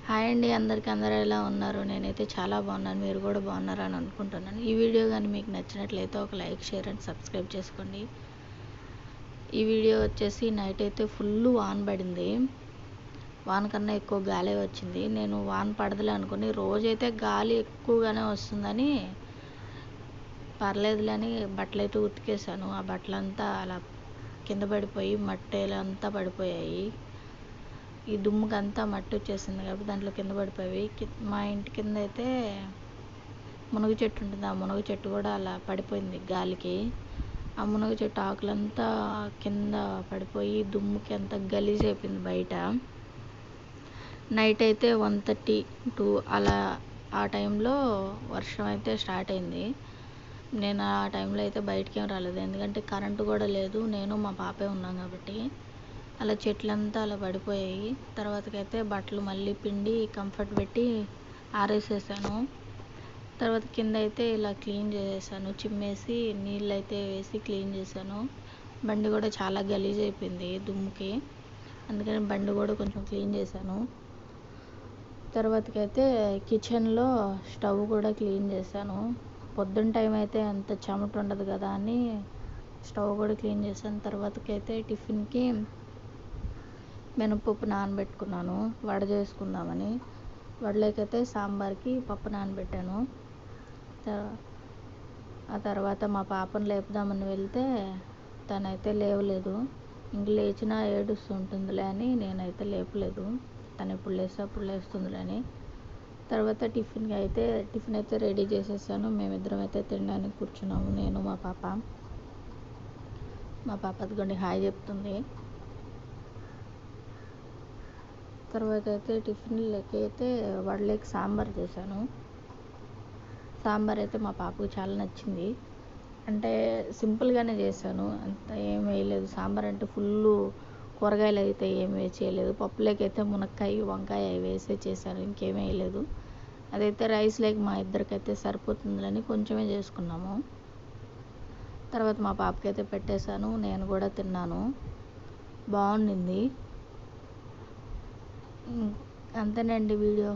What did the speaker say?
Hi అండి అందరికీ. అందరూ ఎలా ఉన్నారు? నేనైతే చాలా బాగున్నాను. మీరు కూడా బాగున్నారని అనుకుంటున్నాను. ఈ వీడియో కానీ మీకు నచ్చినట్లయితే ఒక లైక్, షేర్ అండ్ సబ్స్క్రైబ్ చేసుకోండి. ఈ వీడియో వచ్చేసి నైట్ అయితే ఫుల్ వాన పడింది. వాన కన్నా ఎక్కువ గాలి వచ్చింది. నేను వాన పడదులే అనుకుని, రోజైతే గాలి ఎక్కువగానే వస్తుందని పర్లేదులని బట్టలు అయితే ఉతికేసాను. ఆ బట్టలంతా అలా కింద పడిపోయి మట్టేలంతా పడిపోయాయి. ఈ దుమ్ముకంతా మట్టి వచ్చేసింది కాబట్టి దాంట్లో కింద పడిపోయి, మా ఇంటి కింద అయితే మునగ చెట్టు ఉంటుంది. ఆ మునగ చెట్టు కూడా అలా పడిపోయింది గాలికి. ఆ మునగ చెట్టు ఆకులంతా కింద పడిపోయి దుమ్ముకి అంతా గలీజ్ అయిపోయింది బయట. నైట్ అయితే 1:32 అలా ఆ టైంలో వర్షం అయితే స్టార్ట్ అయింది. నేను ఆ టైంలో అయితే బయటికి ఏం రాలేదు, ఎందుకంటే కరెంటు కూడా లేదు. నేను మా పాపే ఉన్నాం కాబట్టి. అలా చెట్లంతా అలా పడిపోయాయి. తర్వాతకైతే బట్టలు మళ్ళీ పిండి కంఫర్ట్ పెట్టి ఆరేసేసాను. తర్వాత కింద అయితే ఇలా క్లీన్ చేసేసాను, చిమ్మేసి నీళ్ళు అయితే వేసి క్లీన్ చేశాను. బండి కూడా చాలా గలీజ్ అయిపోయింది దుమ్ముకి, అందుకని బండి కూడా కొంచెం క్లీన్ చేశాను. తర్వాతకైతే కిచెన్లో స్టవ్ కూడా క్లీన్ చేశాను. పొద్దున్న టైం అయితే అంత చెమట ఉండదు కదా అని స్టవ్ కూడా క్లీన్ చేశాను. తర్వాతకైతే టిఫిన్కి మినపప్పు నానబెట్టుకున్నాను వడ చేసుకుందామని. వడలేకైతే సాంబార్కి పప్పు నానబెట్టాను. ఆ తర్వాత మా పాపను లేపుదామని వెళ్తే తనైతే లేవలేదు. ఇంక లేచినా ఏడుస్తుంటుందిలే అని నేనైతే లేపలేదు. తను ఎప్పుడు లేస్తే అప్పుడు లేస్తుందిలే అని. తర్వాత టిఫిన్ అయితే రెడీ చేసేసాను. మేమిద్దరం అయితే తినడానికి కూర్చున్నాము, నేను మా పాప. మా పాప అదిగోండి హాయ్ చెప్తుంది. తర్వాత అయితే టిఫిన్లకి అయితే వడలేకి సాంబార్ చేశాను. సాంబార్ అయితే మా పాపకు చాలా నచ్చింది. అంటే సింపుల్గానే చేశాను, అంత ఏం వేయలేదు. సాంబార్ అంటే ఫుల్ కూరగాయలు అయితే ఏం వేయలేదు. పప్పులోకి అయితే మునక్కాయ, వంకాయ అవి వేసే చేశాను, ఇంకేం వేయలేదు. అదైతే రైస్ లేక మా ఇద్దరికైతే సరిపోతుందని కొంచెమే చేసుకున్నాము. తర్వాత మా పాపకైతే పెట్టేశాను, నేను కూడా తిన్నాను. బాగుండింది. అంతేనండి వీడియో.